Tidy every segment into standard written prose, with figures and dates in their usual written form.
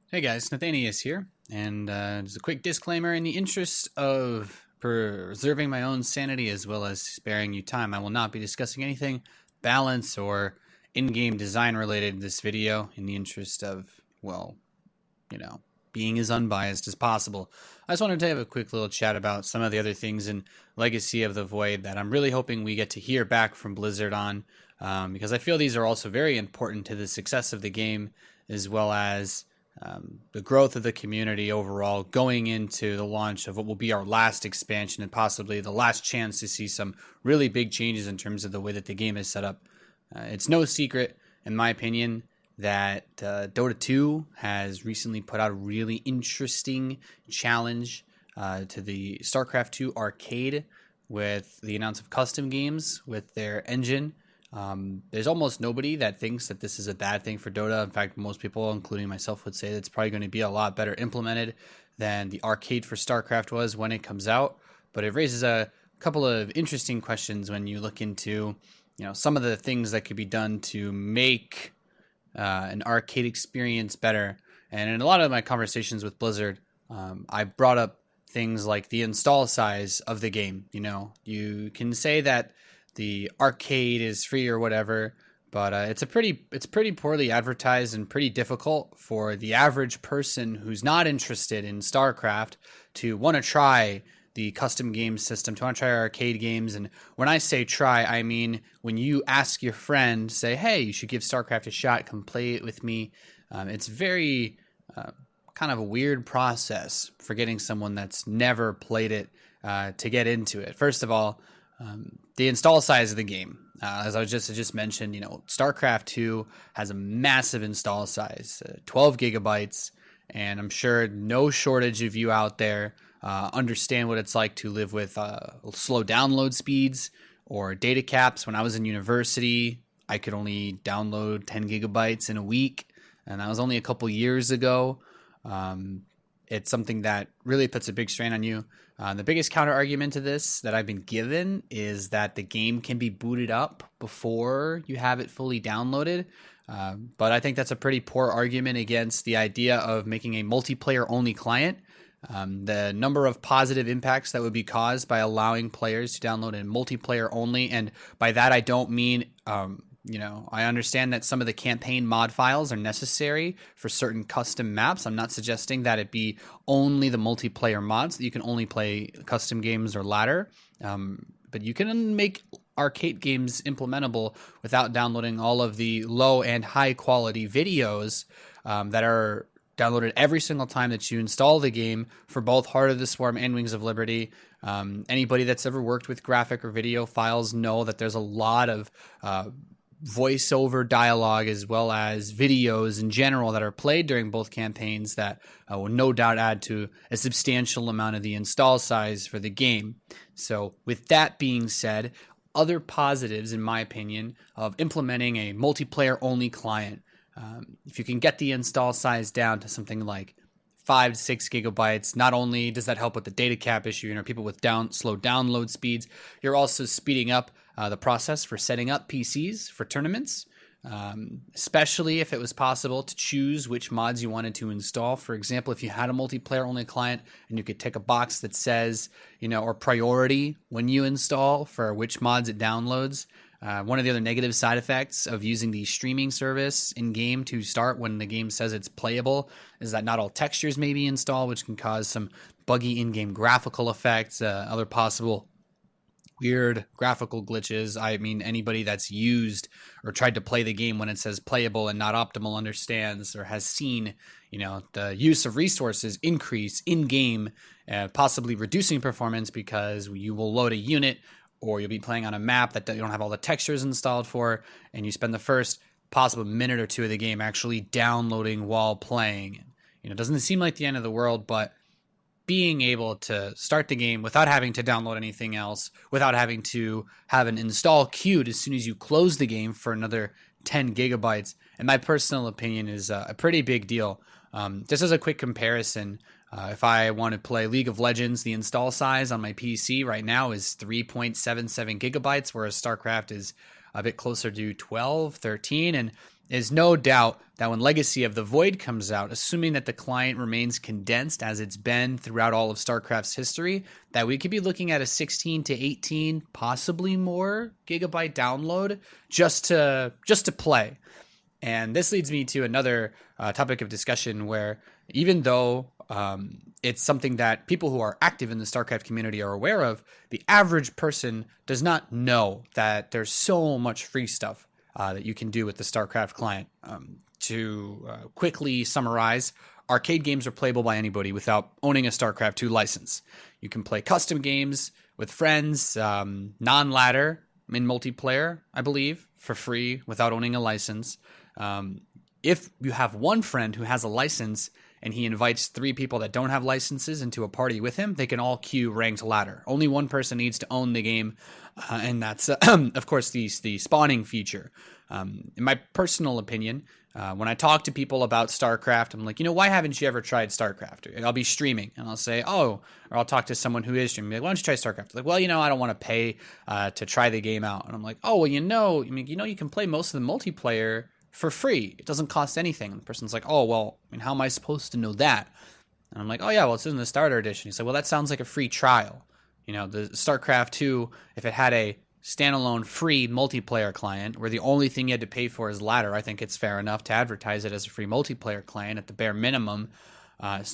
Hey guys, Nathanias here, and just a quick disclaimer in the interest of preserving my own sanity as well as sparing you time, I will not be discussing anything balance or in-game design related in this video in the interest of, well, you know, being as unbiased as possible. I just wanted to have a quick little chat about some of the other things in Legacy of the Void that I'm really hoping we get to hear back from Blizzard on, because I feel these are also very important to the success of the game as well as the growth of the community overall going into the launch of what will be our last expansion and possibly the last chance to see some really big changes in terms of the way that the game is set up. It's no secret, in my opinion, that Dota 2 has recently put out a really interesting challenge to the StarCraft 2 arcade with the announcement of custom games with their engine. There's almost nobody that thinks that this is a bad thing for Dota. In fact, most people, including myself, would say that it's probably going to be a lot better implemented than the arcade for StarCraft was when it comes out. But it raises a couple of interesting questions when you look into, some of the things that could be done to make an arcade experience better. And in a lot of my conversations with Blizzard, I brought up things like the install size of the game. You can say that the arcade is free or whatever, but it's pretty poorly advertised and pretty difficult for the average person who's not interested in StarCraft to want to try the custom game system, to want to try arcade games. And when I say try, I mean when you ask your friend, say, hey, you should give StarCraft a shot, come play it with me. It's very kind of a weird process for getting someone that's never played it to get into it. First of all, the install size of the game, as I just mentioned, StarCraft 2 has a massive install size, 12 gigabytes, and I'm sure no shortage of you out there understand what it's like to live with slow download speeds or data caps. When I was in university, I could only download 10 gigabytes in a week, and that was only a couple years ago. It's something that really puts a big strain on you. The biggest counter argument to this that I've been given is that the game can be booted up before you have it fully downloaded. But I think that's a pretty poor argument against the idea of making a multiplayer only client. The number of positive impacts that would be caused by allowing players to download in multiplayer only. And by that, I don't mean I understand that some of the campaign mod files are necessary for certain custom maps. I'm not suggesting that it be only the multiplayer mods, that you can only play custom games or ladder. But you can make arcade games implementable without downloading all of the low and high quality videos that are downloaded every single time that you install the game for both Heart of the Swarm and Wings of Liberty. Anybody that's ever worked with graphic or video files know that there's a lot of voiceover dialogue as well as videos in general that are played during both campaigns that will no doubt add to a substantial amount of the install size for the game. So with that being said, other positives, in my opinion, of implementing a multiplayer only client, if you can get the install size down to something like 5 to 6 gigabytes, not only does that help with the data cap issue, people with slow download speeds, you're also speeding up the process for setting up PCs for tournaments, especially if it was possible to choose which mods you wanted to install. For example, if you had a multiplayer only client and you could tick a box that says, or priority when you install for which mods it downloads. One of the other negative side effects of using the streaming service in game to start when the game says it's playable is that not all textures may be installed, which can cause some buggy in-game graphical effects, other possible weird graphical glitches. I mean, anybody that's used or tried to play the game when it says playable and not optimal understands or has seen, the use of resources increase in game, possibly reducing performance because you will load a unit or you'll be playing on a map that you don't have all the textures installed for, and you spend the first possible minute or two of the game actually downloading while playing. It doesn't seem like the end of the world, but being able to start the game without having to download anything else, without having to have an install queued as soon as you close the game for another 10 gigabytes, in my personal opinion, is a pretty big deal. Just as a quick comparison, if I want to play League of Legends, the install size on my PC right now is 3.77 gigabytes, whereas StarCraft is a bit closer to 12, 13. And is no doubt that when Legacy of the Void comes out, assuming that the client remains condensed as it's been throughout all of StarCraft's history, that we could be looking at a 16 to 18, possibly more gigabyte download just to play. And this leads me to another topic of discussion where even though it's something that people who are active in the StarCraft community are aware of, the average person does not know that there's so much free stuff that you can do with the StarCraft client. To quickly summarize, arcade games are playable by anybody without owning a StarCraft 2 license. You can play custom games with friends, non-ladder in multiplayer, I believe, for free without owning a license. If you have one friend who has a license and he invites 3 people that don't have licenses into a party with him, they can all queue ranked ladder. Only one person needs to own the game, and that's, of course, the spawning feature. In my personal opinion, when I talk to people about StarCraft, I'm like, why haven't you ever tried StarCraft? I'll be streaming, and I'll say, or I'll talk to someone who is streaming, like, why don't you try StarCraft? Like, well, I don't want to pay to try the game out. And I'm like, oh, well, you can play most of the multiplayer for free. It doesn't cost anything. And the person's like, oh, well, how am I supposed to know that? And I'm like, oh, yeah, well, it's in the starter edition. He's like, well, that sounds like a free trial. The StarCraft 2, if it had a standalone free multiplayer client where the only thing you had to pay for is ladder, I think it's fair enough to advertise it as a free multiplayer client at the bare minimum.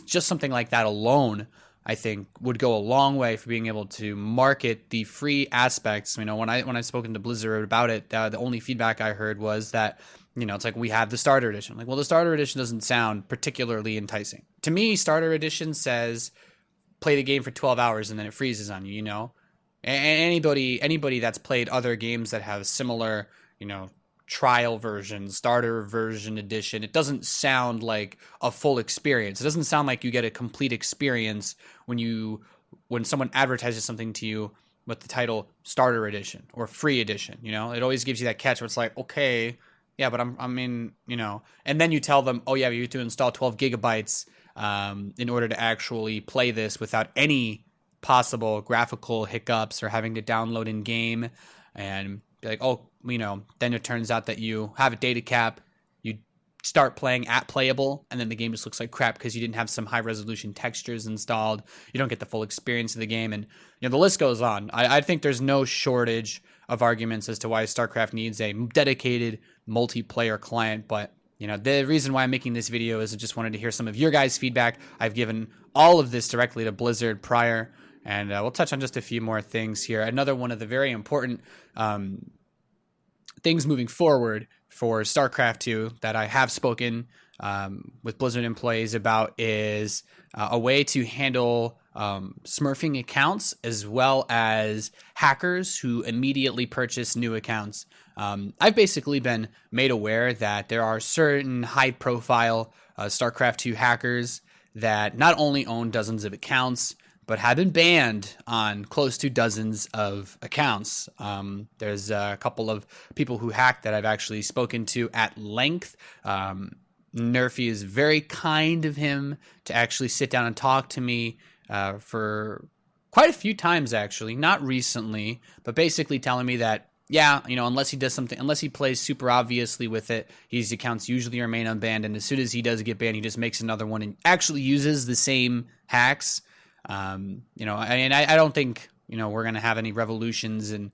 Just something like that alone, I think, would go a long way for being able to market the free aspects. When I've spoken to Blizzard about it, the only feedback I heard was that, it's like, we have the starter edition. Like, well, the starter edition doesn't sound particularly enticing. To me, starter edition says play the game for 12 hours and then it freezes on you, Anybody that's played other games that have similar, trial version, starter version edition, it doesn't sound like a full experience. It doesn't sound like you get a complete experience when someone advertises something to you with the title starter edition or free edition. It always gives you that catch where it's like, okay, yeah, but and then you tell them, oh yeah, you have to install 12 gigabytes in order to actually play this without any possible graphical hiccups or having to download in game, and be like, oh, then it turns out that you have a data cap, you start playing at playable, and then the game just looks like crap because you didn't have some high resolution textures installed. You don't get the full experience of the game, and the list goes on. I think there's no shortage of arguments as to why StarCraft needs a dedicated multiplayer client, but the reason why I'm making this video is I just wanted to hear some of your guys' feedback. I've given all of this directly to Blizzard prior, and we'll touch on just a few more things here. Another one of the very important things moving forward for StarCraft 2 that I have spoken with Blizzard employees about is a way to handle smurfing accounts as well as hackers who immediately purchase new accounts. I've basically been made aware that there are certain high-profile StarCraft 2 hackers that not only own dozens of accounts, but have been banned on close to dozens of accounts. There's a couple of people who hacked that I've actually spoken to at length. Nerfy is very kind of him to actually sit down and talk to me for quite a few times, actually. Not recently, but basically telling me that, yeah, unless he does something, unless he plays super obviously with it, his accounts usually remain unbanned. And as soon as he does get banned, he just makes another one and actually uses the same hacks. I don't think, we're going to have any revolutions in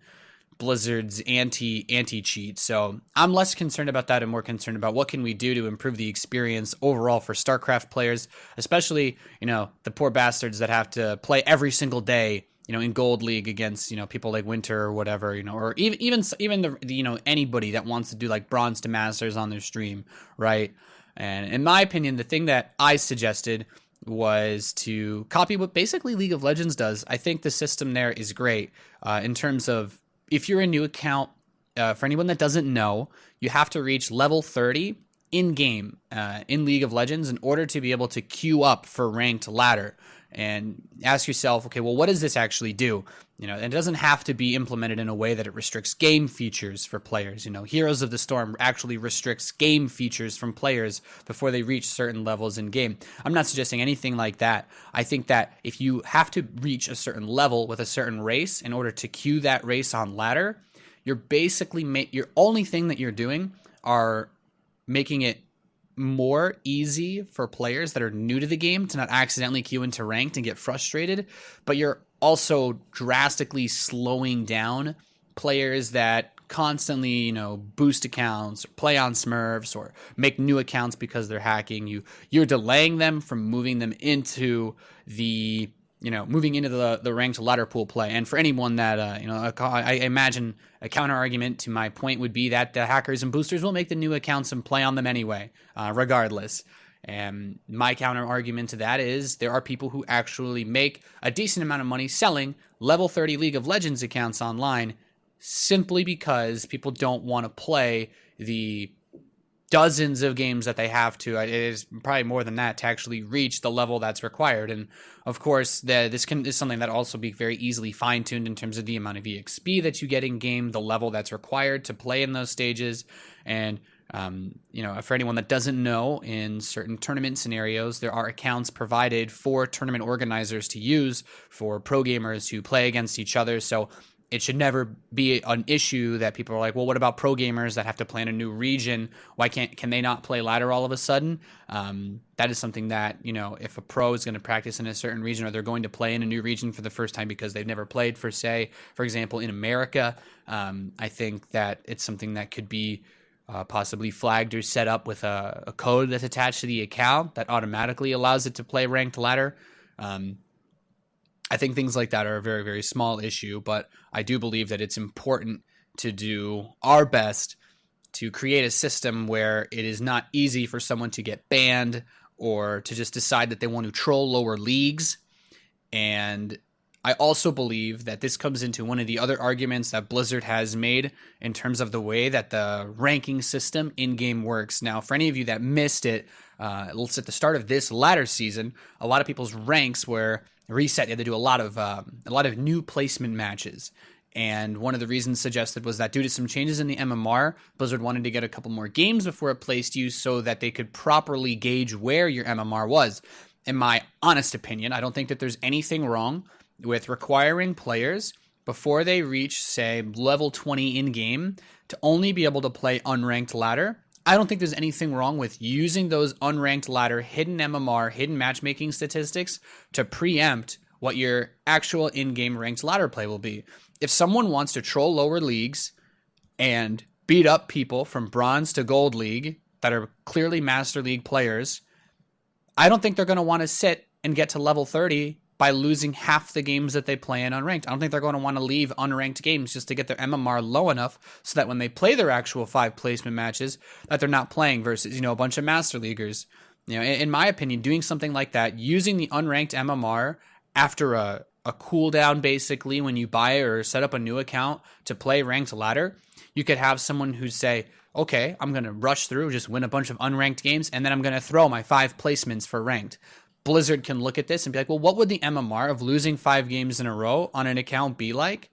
Blizzard's anti-cheat. So I'm less concerned about that and more concerned about what can we do to improve the experience overall for StarCraft players, especially, the poor bastards that have to play every single day, in Gold League against, people like Winter or whatever, or even the anybody that wants to do like Bronze to Masters on their stream, right? And in my opinion, the thing that I suggested was to copy what basically League of Legends does. I think the system there is great in terms of if you're a new account, for anyone that doesn't know, you have to reach level 30 in-game in League of Legends in order to be able to queue up for ranked ladder. And ask yourself, okay, well, what does this actually do? And it doesn't have to be implemented in a way that it restricts game features for players. Heroes of the Storm actually restricts game features from players before they reach certain levels in game. I'm not suggesting anything like that. I think that if you have to reach a certain level with a certain race in order to queue that race on ladder, you're basically your only thing that you're doing are making it more easy for players that are new to the game to not accidentally queue into ranked and get frustrated, but you're also drastically slowing down players that constantly, boost accounts or play on smurfs or make new accounts because they're hacking. You're delaying them from moving them into the the ranked ladder pool play. And for anyone that, I imagine a counter argument to my point would be that the hackers and boosters will make the new accounts and play on them anyway, regardless. And my counter argument to that is there are people who actually make a decent amount of money selling level 30 League of Legends accounts online simply because people don't want to play the dozens of games that they have to. It is probably more than that to actually reach the level that's required. And of course, this is something that also be very easily fine-tuned in terms of the amount of EXP that you get in game, the level that's required to play in those stages. And for anyone that doesn't know, in certain tournament scenarios, there are accounts provided for tournament organizers to use for pro gamers who play against each other. So it should never be an issue that people are like, well, what about pro gamers that have to play in a new region? Why can they not play ladder all of a sudden? That is something that, if a pro is going to practice in a certain region, or they're going to play in a new region for the first time because they've never played, for example, in America, I think that it's something that could be possibly flagged or set up with a code that's attached to the account that automatically allows it to play ranked ladder. I think things like that are a very, very small issue, but I do believe that it's important to do our best to create a system where it is not easy for someone to get banned or to just decide that they want to troll lower leagues. And I also believe that this comes into one of the other arguments that Blizzard has made in terms of the way that the ranking system in-game works. Now, for any of you that missed it, let's at the start of this ladder season, a lot of people's ranks were reset. They had to do a lot of new placement matches. And one of the reasons suggested was that due to some changes in the MMR, Blizzard wanted to get a couple more games before it placed you so that they could properly gauge where your MMR was. In my honest opinion, I don't think that there's anything wrong with requiring players before they reach, say, level 20 in-game to only be able to play unranked ladder. I don't think there's anything wrong with using those unranked ladder, hidden MMR, hidden matchmaking statistics to preempt what your actual in-game ranked ladder play will be. If someone wants to troll lower leagues and beat up people from bronze to gold league that are clearly Master League players, I don't think they're going to want to sit and get to level 30 by losing half the games that they play in unranked. I don't think they're going to want to leave unranked games just to get their MMR low enough so that when they play their actual 5 placement matches, that they're not playing versus, a bunch of Master Leaguers. In my opinion, doing something like that, using the unranked MMR after a cooldown, basically, when you buy or set up a new account to play ranked ladder, you could have someone who say, okay, I'm going to rush through, just win a bunch of unranked games, and then I'm going to throw my 5 placements for ranked. Blizzard can look at this and be like, well, what would the MMR of losing 5 games in a row on an account be like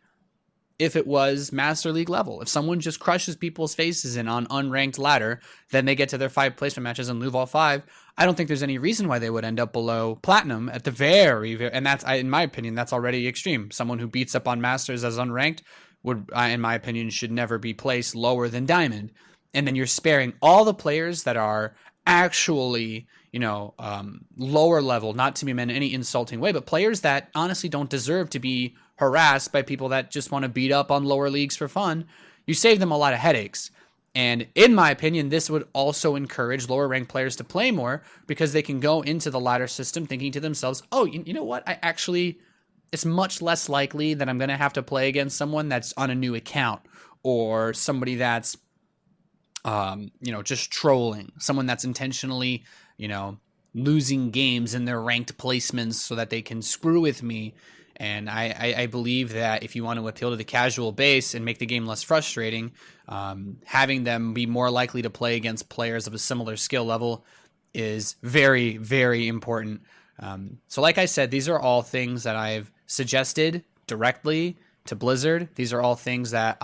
if it was Master League level? If someone just crushes people's faces in on unranked ladder, then they get to their 5 placement matches and lose all 5. I don't think there's any reason why they would end up below platinum at the very, and that's, in my opinion, that's already extreme. Someone who beats up on Masters as unranked would, in my opinion, should never be placed lower than diamond. And then you're sparing all the players that are actually, lower level, not to be meant in any insulting way, but players that honestly don't deserve to be harassed by people that just want to beat up on lower leagues for fun. You save them a lot of headaches. And in my opinion, this would also encourage lower ranked players to play more because they can go into the ladder system thinking to themselves, oh, you know what? It's much less likely that I'm going to have to play against someone that's on a new account or somebody that's, just trolling, someone that's intentionally, losing games in their ranked placements so that they can screw with me. And I believe that if you want to appeal to the casual base and make the game less frustrating, having them be more likely to play against players of a similar skill level is very, very important. So like I said, these are all things that I've suggested directly to Blizzard. These are all things that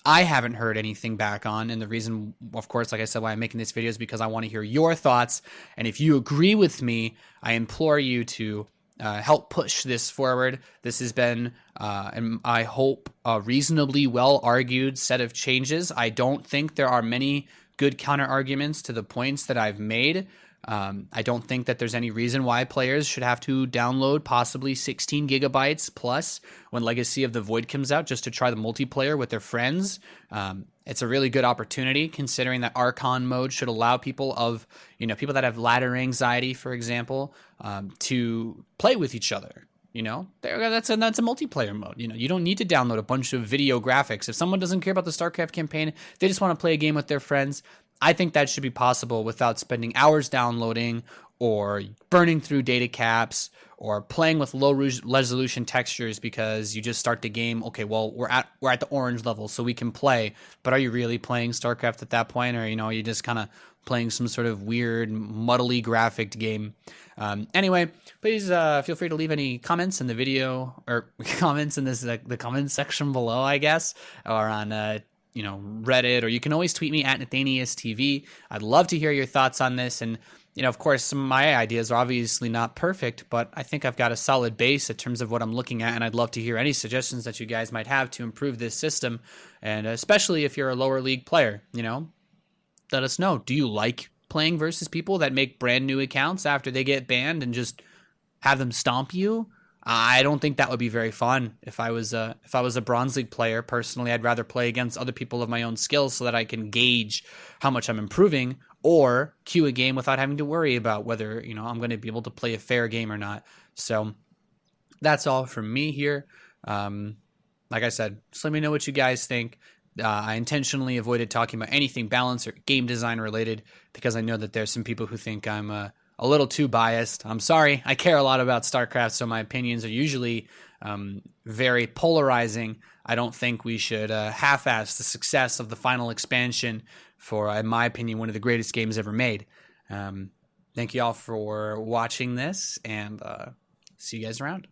I haven't heard anything back on. And the reason, of course, like I said, why I'm making this video is because I want to hear your thoughts. And if you agree with me, I implore you to help push this forward. This has been, and I hope, a reasonably well-argued set of changes. I don't think there are many good counter arguments to the points that I've made. I don't think that there's any reason why players should have to download possibly 16 gigabytes plus when Legacy of the Void comes out just to try the multiplayer with their friends. It's a really good opportunity considering that Archon mode should allow people people that have ladder anxiety, for example, to play with each other. That's a multiplayer mode. You don't need to download a bunch of video graphics. If someone doesn't care about the StarCraft campaign, they just want to play a game with their friends. I think that should be possible without spending hours downloading or burning through data caps or playing with low resolution textures because you just start the game. Okay, well, we're at the orange level, so we can play. But are you really playing StarCraft at that point, or are you just kind of playing some sort of weird, muddly graphic game? Anyway, please feel free to leave any comments in the video or comments in the comment section below, I guess, or on Reddit, or you can always tweet me at Nathanias TV. I'd love to hear your thoughts on this. And, of course, some of my ideas are obviously not perfect, but I think I've got a solid base in terms of what I'm looking at. And I'd love to hear any suggestions that you guys might have to improve this system. And especially if you're a lower league player, let us know. Do you like playing versus people that make brand new accounts after they get banned and just have them stomp you? I don't think that would be very fun. If I was a Bronze League player, personally, I'd rather play against other people of my own skills so that I can gauge how much I'm improving, or queue a game without having to worry about whether I'm going to be able to play a fair game or not. So that's all from me here. Like I said, just let me know what you guys think. I intentionally avoided talking about anything balance or game design related because I know that there's some people who think I'm a little too biased. I'm sorry. I care a lot about StarCraft, so my opinions are usually very polarizing. I don't think we should half-ass the success of the final expansion for, in my opinion, one of the greatest games ever made. Thank you all for watching this, and see you guys around.